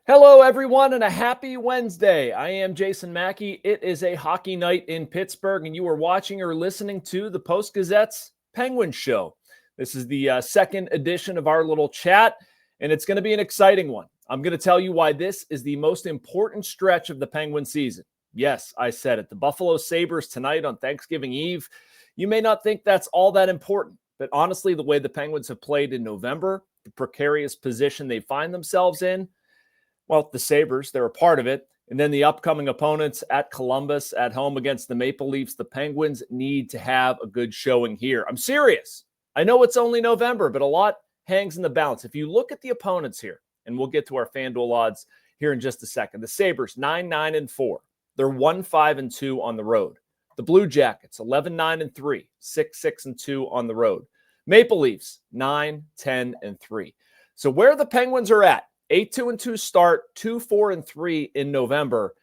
Hello, everyone, and a happy Wednesday. I am Jason Mackey. It is a hockey night in Pittsburgh, and you are watching or listening to the Post-Gazette's Penguins show. This is the second edition of our little chat, and it's going to be an exciting one. I'm going to tell you why this is the most important stretch of the Penguin season. Yes, I said it. The Buffalo Sabres tonight on Thanksgiving Eve. You may not think that's all that important, but honestly, the way the Penguins have played in November, the precarious position they find themselves in, well, the Sabres, they're a part of it. And then the upcoming opponents at Columbus, at home against the Maple Leafs, the Penguins need to have a good showing here. I'm serious. I know it's only November, but a lot hangs in the balance. If you look at the opponents here, and we'll get to our FanDuel odds here in just a second. The Sabres, 9-9-4. They're 1-5-2 on the road. The Blue Jackets, 11-9-3, 6-6-2 on the road. Maple Leafs, 9-10-3. So where the Penguins are at, 8-2-2 start, 2-4-3 in November.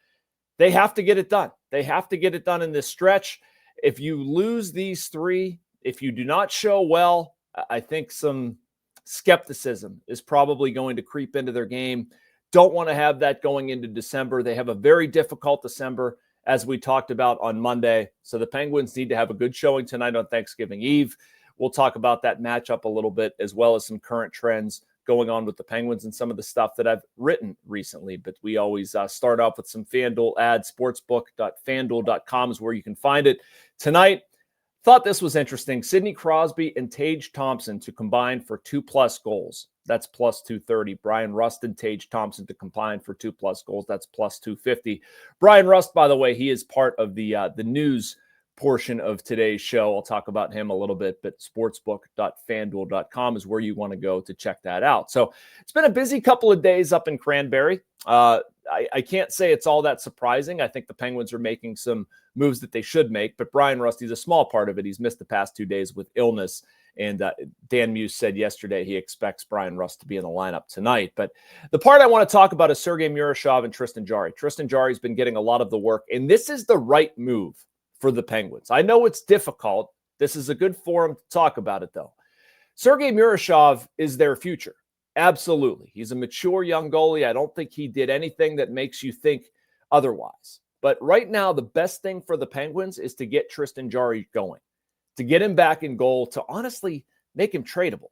They have to get it done. They have to get it done in this stretch. If you lose these three, if you do not show well, I think some skepticism is probably going to creep into their game. Don't want to have that going into December. They have a very difficult December, as we talked about on Monday. So the Penguins need to have a good showing tonight on Thanksgiving Eve. We'll talk about that matchup a little bit, as well as some current trends going on with the Penguins and some of the stuff that I've written recently. But we always start off with some FanDuel ads. Sportsbook.fanduel.com is where you can find it. Tonight, thought this was interesting. Sidney Crosby and Tage Thompson to combine for 2+ goals. That's plus 230. Brian Rust and Tage Thompson to combine for 2+ goals. That's plus 250. Brian Rust, by the way, he is part of the news portion of today's show. I'll talk about him a little bit, but sportsbook.fanduel.com is where you want to go to check that out. So it's been a busy couple of days up in Cranberry. I can't say it's all that surprising. I think the Penguins are making some moves that they should make, but Brian Rusty's a small part of it. He's missed the past 2 days with illness, and Dan Muse said yesterday he expects Brian Rust to be in the lineup tonight. But the part I want to talk about is Sergei Murashov and Tristan Jarry. Tristan Jarry's been getting a lot of the work, and this is the right move for the Penguins. I know it's difficult. This is a good forum to talk about it, though. Sergei Murashov is their future. Absolutely. He's a mature young goalie. I don't think he did anything that makes you think otherwise. But right now, the best thing for the Penguins is to get Tristan Jarry going, to get him back in goal, to honestly make him tradable.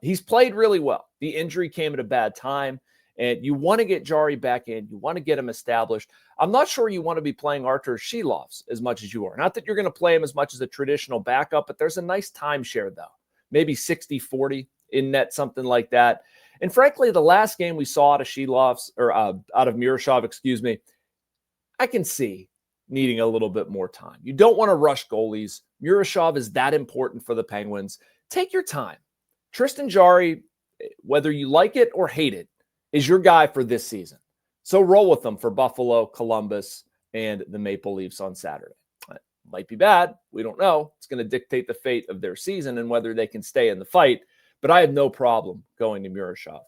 He's played really well. The injury came at a bad time, and you want to get Jarry back in. You want to get him established. I'm not sure you want to be playing Artur Silovs as much as you are. Not that you're going to play him as much as a traditional backup, but there's a nice timeshare, though. Maybe 60-40 in net, something like that. And frankly, the last game we saw out of Silovs, or out of Murashov, I can see needing a little bit more time. You don't want to rush goalies. Murashov is that important for the Penguins. Take your time. Tristan Jarry, whether you like it or hate it, is your guy for this season. So roll with them for Buffalo, Columbus, and the Maple Leafs on Saturday. It might be bad. We don't know. It's going to dictate the fate of their season and whether they can stay in the fight. But I have no problem going to Murashov.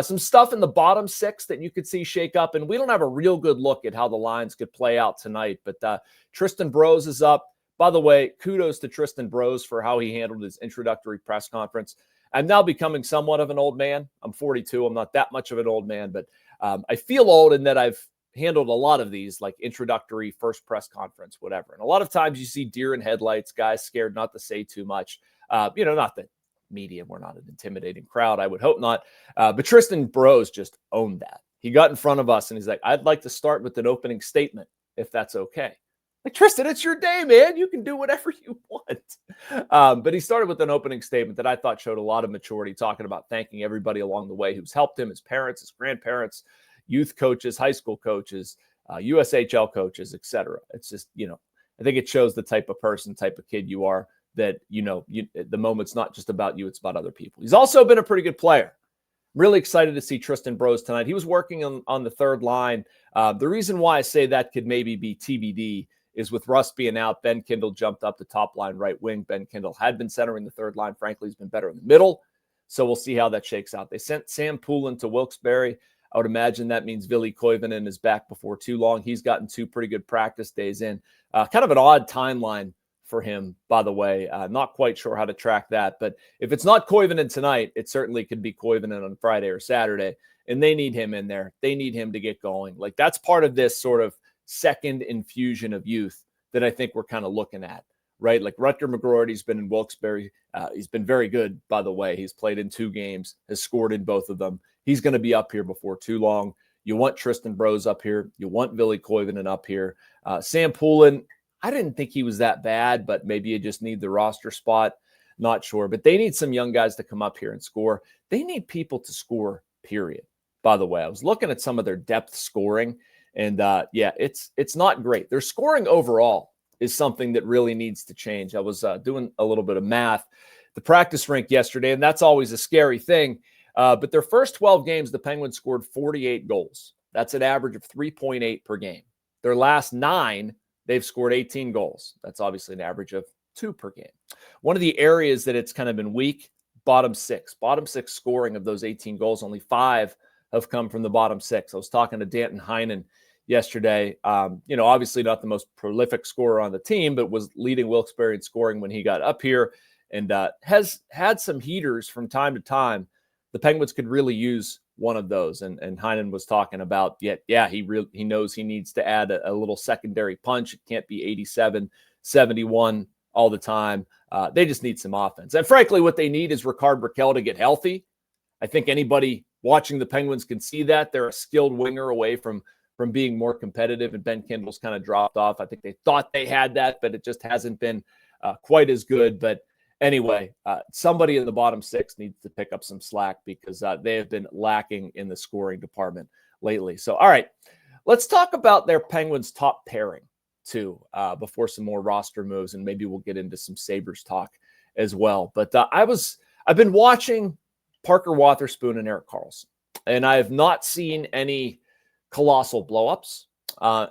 Some stuff in the bottom six that you could see shake up, and we don't have a real good look at how the lines could play out tonight. But Tristan Brose is up. By the way, kudos to Tristan Brose for how he handled his introductory press conference. I'm now becoming somewhat of an old man. I'm 42. I'm not that much of an old man, but I feel old in that I've handled a lot of these, like introductory first press conference, whatever. And a lot of times you see deer in headlights, guys scared not to say too much. Not that media, we're not an intimidating crowd. I would hope not. But Tristan Brose just owned that. He got in front of us and he's like, I'd like to start with an opening statement, if that's okay. Like, Tristan, it's your day, man. You can do whatever you want. But he started with an opening statement that I thought showed a lot of maturity, talking about thanking everybody along the way who's helped him, his parents, his grandparents, youth coaches, high school coaches, USHL coaches, etc. It's just, I think it shows the type of person, type of kid you are, that, the moment's not just about you, it's about other people. He's also been a pretty good player. I'm really excited to see Tristan Brose tonight. He was working on the third line. The reason why I say that could maybe be TBD is with Russ being out, Ben Kindle jumped up the top line right wing. Ben Kindle had been centering the third line. Frankly, he's been better in the middle. So we'll see how that shakes out. They sent Sam Poulin to Wilkes-Barre. I would imagine that means Ville Koivunen is back before too long. He's gotten 2 pretty good practice days in. Kind of an odd timeline for him, by the way. Not quite sure how to track that. But if it's not Koivunen tonight, it certainly could be Koivunen on Friday or Saturday. and they need him in there. They need him to get going. Like, that's part of this sort of second infusion of youth that I think we're kind of looking at, right? Like Rutger McGroarty's been in Wilkes-Barre. He's been very good, by the way. He's played in 2 games, has scored in both of them. He's going to be up here before too long. You want Tristan Brose up here. You want Ville Koivunen up here. Sam Poulin, I didn't think he was that bad, but maybe you just need the roster spot. Not sure. But they need some young guys to come up here and score. They need people to score, period. By the way, I was looking at some of their depth scoring, and it's not great. Their scoring overall is something that really needs to change. I was doing a little bit of math, the practice rink yesterday, and that's always a scary thing. But their first 12 games, the Penguins scored 48 goals. That's an average of 3.8 per game. Their last 9, they've scored 18 goals. That's obviously an average of 2 per game. One of the areas that it's kind of been weak, bottom 6. Bottom 6 scoring of those 18 goals, only 5 have come from the bottom 6. I was talking to Danton Heinen yesterday. Obviously not the most prolific scorer on the team, but was leading Wilkes-Barre in scoring when he got up here, and has had some heaters from time to time. The Penguins could really use one of those. And Heinen was talking about, he knows he needs to add a little secondary punch. It can't be 87, 71 all the time. They just need some offense. And frankly, what they need is Ricard Raquel to get healthy. I think anybody watching the Penguins can see that. They're a skilled winger away from being more competitive, and Ben Kindle's kind of dropped off. I think they thought they had that, but it just hasn't been quite as good. But anyway, somebody in the bottom 6 needs to pick up some slack, because they have been lacking in the scoring department lately. So, all right, let's talk about their Penguins top pairing too, before some more roster moves, and maybe we'll get into some Sabres talk as well. But I've been watching Parker Wotherspoon and Erik Karlsson, and I have not seen any colossal blowups.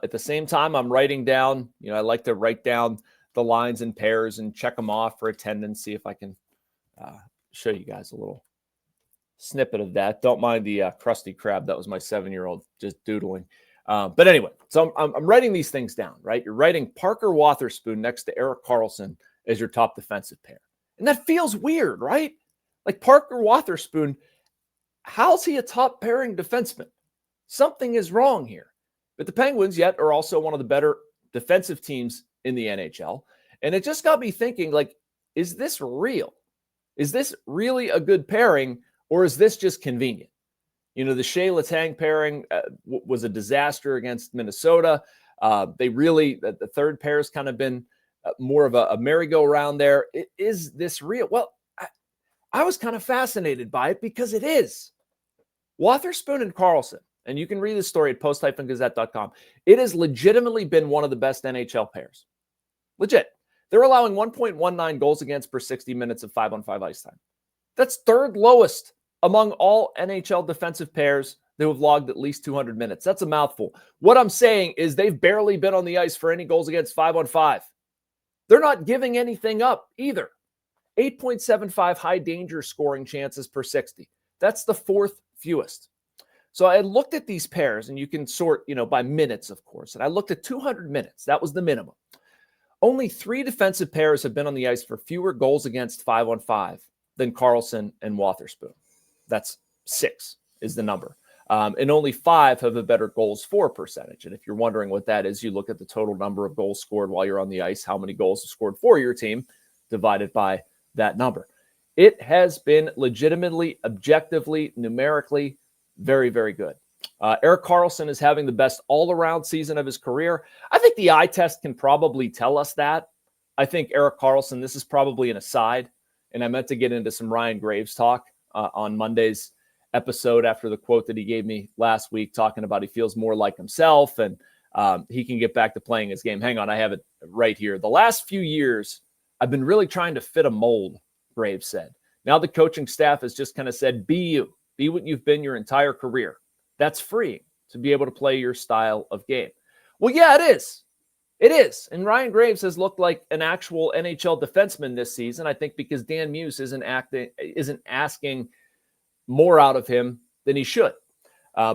At the same time, I'm writing down, I like to write down the lines in pairs and check them off for attendance, see if I can show you guys a little snippet of that. Don't mind the Krusty Krab. That was my 7-year-old just doodling. But anyway, so I'm writing these things down, right? You're writing Parker Wotherspoon next to Erik Karlsson as your top defensive pair. And that feels weird, right? Like Parker Wotherspoon, how's he a top pairing defenseman? Something is wrong here. But the Penguins yet are also one of the better defensive teams in the NHL. And it just got me thinking, like, is this real? Is this really a good pairing, or is this just convenient? The Shea Letang pairing was a disaster against Minnesota. The third pair has kind of been more of a merry-go-round there. Is this real? Well, I was kind of fascinated by it, because it is. Wotherspoon and Karlsson, and you can read the story at post-gazette.com. It has legitimately been one of the best NHL pairs. Legit. They're allowing 1.19 goals against per 60 minutes of 5-on-5 ice time. That's third lowest among all NHL defensive pairs that have logged at least 200 minutes. That's a mouthful. What I'm saying is they've barely been on the ice for any goals against 5-on-5. They're not giving anything up either. 8.75 high danger scoring chances per 60. That's the 4th fewest. So I looked at these pairs, and you can sort, by minutes, of course. And I looked at 200 minutes. That was the minimum. Only 3 defensive pairs have been on the ice for fewer goals against 5-on-5 than Karlsson and Wotherspoon. That's 6 is the number. And only 5 have a better goals for percentage. And if you're wondering what that is, you look at the total number of goals scored while you're on the ice, how many goals are scored for your team, divided by that number. It has been legitimately, objectively, numerically very, very good. Erik Karlsson is having the best all-around season of his career. I think the eye test can probably tell us that. I think Erik Karlsson, this is probably an aside, and I meant to get into some Ryan Graves talk on Monday's episode after the quote that he gave me last week, talking about he feels more like himself and he can get back to playing his game. Hang on, I have it right here. The last few years, I've been really trying to fit a mold, Graves said. Now the coaching staff has just kind of said, be you. Be what you've been your entire career. That's freeing to be able to play your style of game. Well, yeah, it is. It is. And Ryan Graves has looked like an actual NHL defenseman this season, I think, because Dan Muse isn't asking more out of him than he should.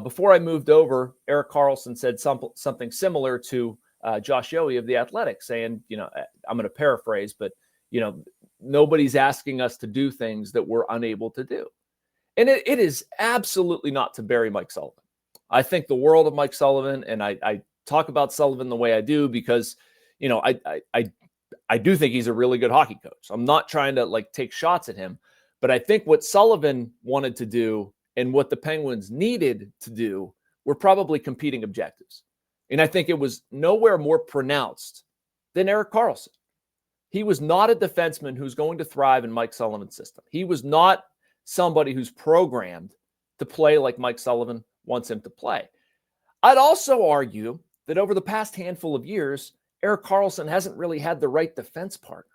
Before I moved over, Erik Karlsson said something similar to Josh Yohe of The Athletic, saying, I'm going to paraphrase, but, nobody's asking us to do things that we're unable to do. And it is absolutely not to bury Mike Sullivan. I think the world of Mike Sullivan, and I talk about Sullivan the way I do because, I do think he's a really good hockey coach. I'm not trying to take shots at him, but I think what Sullivan wanted to do and what the Penguins needed to do were probably competing objectives. And I think it was nowhere more pronounced than Erik Karlsson. He was not a defenseman who's going to thrive in Mike Sullivan's system. He was not somebody who's programmed to play like Mike Sullivan wants him to play. I'd also argue that over the past handful of years, Erik Karlsson hasn't really had the right defense partner.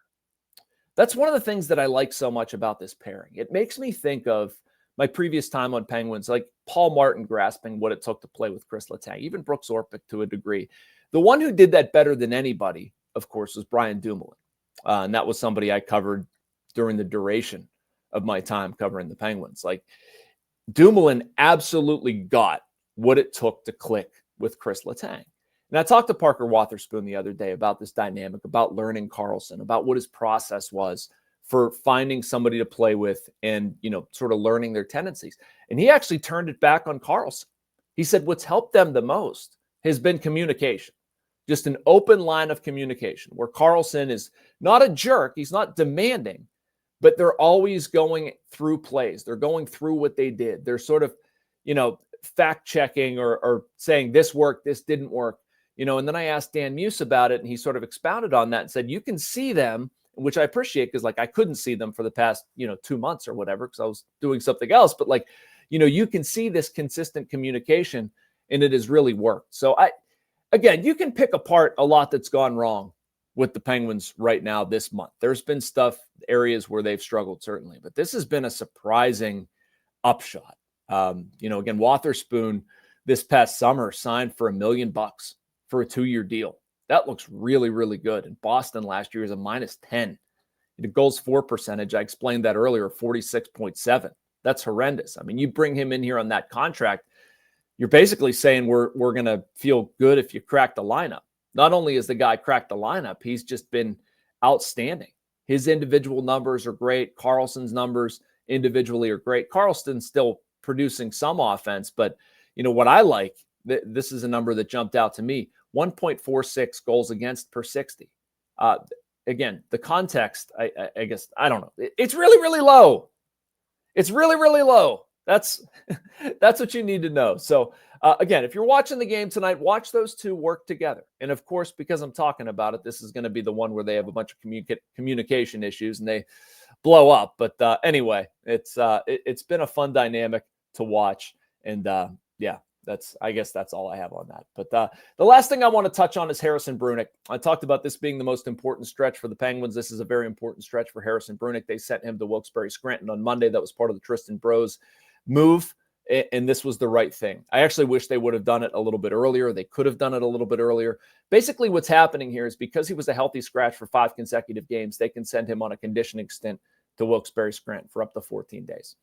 That's one of the things that I like so much about this pairing. It makes me think of my previous time on Penguins, like Paul Martin grasping what it took to play with Kris Letang, even Brooks Orpik to a degree. The one who did that better than anybody, of course, was Brian Dumoulin. And that was somebody I covered during the duration of my time covering the Penguins. Dumoulin absolutely got what it took to click with Kris Letang. And I talked to Parker Wotherspoon the other day about this dynamic, about learning Karlsson, about what his process was for finding somebody to play with and, sort of learning their tendencies. And he actually turned it back on Karlsson. He said what's helped them the most has been communication, just an open line of communication where Karlsson is not a jerk. He's not demanding, but they're always going through plays. They're going through what they did. They're sort of, fact checking or saying this worked, this didn't work. And then I asked Dan Muse about it, and he sort of expounded on that and said, you can see them, which I appreciate because I couldn't see them for the past, 2 months or whatever, because I was doing something else. But you can see this consistent communication, and it has really worked. So again, you can pick apart a lot that's gone wrong with the Penguins right now this month. There's been areas where they've struggled, certainly, but this has been a surprising upshot. Again, Wotherspoon this past summer signed for $1 million for a 2-year deal. That looks really, really good. And Boston last year is a -10. The goals for percentage, I explained that earlier, 46.7. That's horrendous. I mean, you bring him in here on that contract, you're basically saying we're going to feel good if you crack the lineup. Not only has the guy cracked the lineup, he's just been outstanding. His individual numbers are great. Karlsson's numbers individually are great. Karlsson's still producing some offense, but what I like, this is a number that jumped out to me, 1.46 goals against per 60. Again, the context, I guess, I don't know. It's really, really low. It's really, really low. That's what you need to know. So again, if you're watching the game tonight, watch those two work together. And of course, because I'm talking about it, this is going to be the one where they have a bunch of communication issues and they blow up. But anyway, it's been a fun dynamic to watch. And I guess that's all I have on that. But the last thing I want to touch on is Harrison Brunik. I talked about this being the most important stretch for the Penguins. This is a very important stretch for Harrison Brunik. They sent him to Wilkes-Barre Scranton on Monday. That was part of the Tristan Bros move, and this was the right thing. I actually wish they would have done it a little bit earlier. They could have done it a little bit earlier. Basically, what's happening here is because he was a healthy scratch for 5 consecutive games, they can send him on a conditioning stint to Wilkes-Barre Scranton for up to 14 days.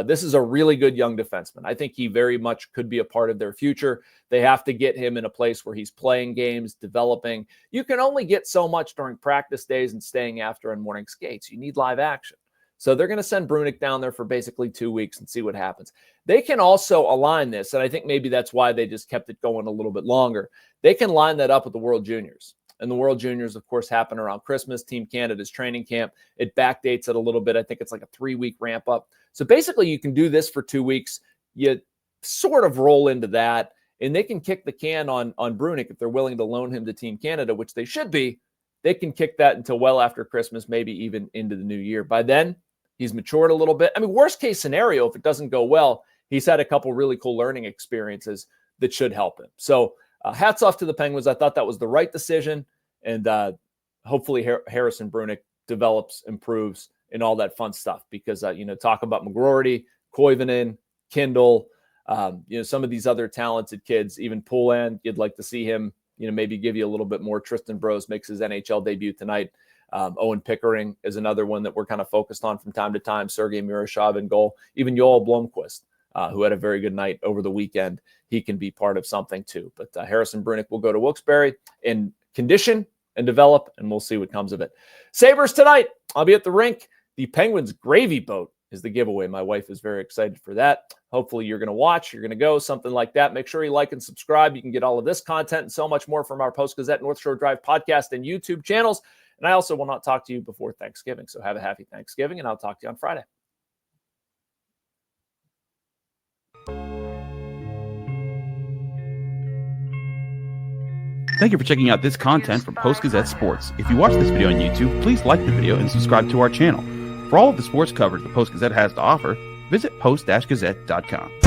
This is a really good young defenseman. I think he very much could be a part of their future. They have to get him in a place where he's playing games, developing. You can only get so much during practice days and staying after on morning skates. You need live action. So they're going to send Brunik down there for basically 2 weeks and see what happens. They can also align this, and I think maybe that's why they just kept it going a little bit longer. They can line that up with the World Juniors. And the World Juniors, of course, happen around Christmas. Team Canada's training camp. It backdates it a little bit. I think it's like a 3-week ramp up. So basically, you can do this for 2 weeks. You sort of roll into that, and they can kick the can on Brunik if they're willing to loan him to Team Canada, which they should be. They can kick that until well after Christmas, maybe even into the new year. By then, he's matured a little bit. I mean, worst case scenario, if it doesn't go well, he's had a couple really cool learning experiences that should help him. So hats off to the Penguins. I thought that was the right decision. And hopefully Harrison Brunik develops, improves, and all that fun stuff. Because, talk about McGroarty, Koivunen, Kindle, some of these other talented kids, even Poulan, you'd like to see him, maybe give you a little bit more. Tristan Bros makes his NHL debut tonight. Owen Pickering is another one that we're kind of focused on from time to time. Sergei Murashov in goal. Even Joel Blomqvist, who had a very good night over the weekend. He can be part of something too. But Harrison Brunik will go to Wilkes-Barre and condition and develop, and we'll see what comes of it. Sabres tonight. I'll be at the rink. The Penguins gravy boat is the giveaway. My wife is very excited for that. Hopefully you're going to watch, you're going to go, something like that. Make sure you like and subscribe. You can get all of this content and so much more from our Post-Gazette North Shore Drive podcast and YouTube channels. And I also will not talk to you before Thanksgiving. So have a happy Thanksgiving, and I'll talk to you on Friday. Thank you for checking out this content from Post-Gazette Sports. If you watch this video on YouTube, please like the video and subscribe to our channel. For all of the sports coverage the Post-Gazette has to offer, visit post-gazette.com.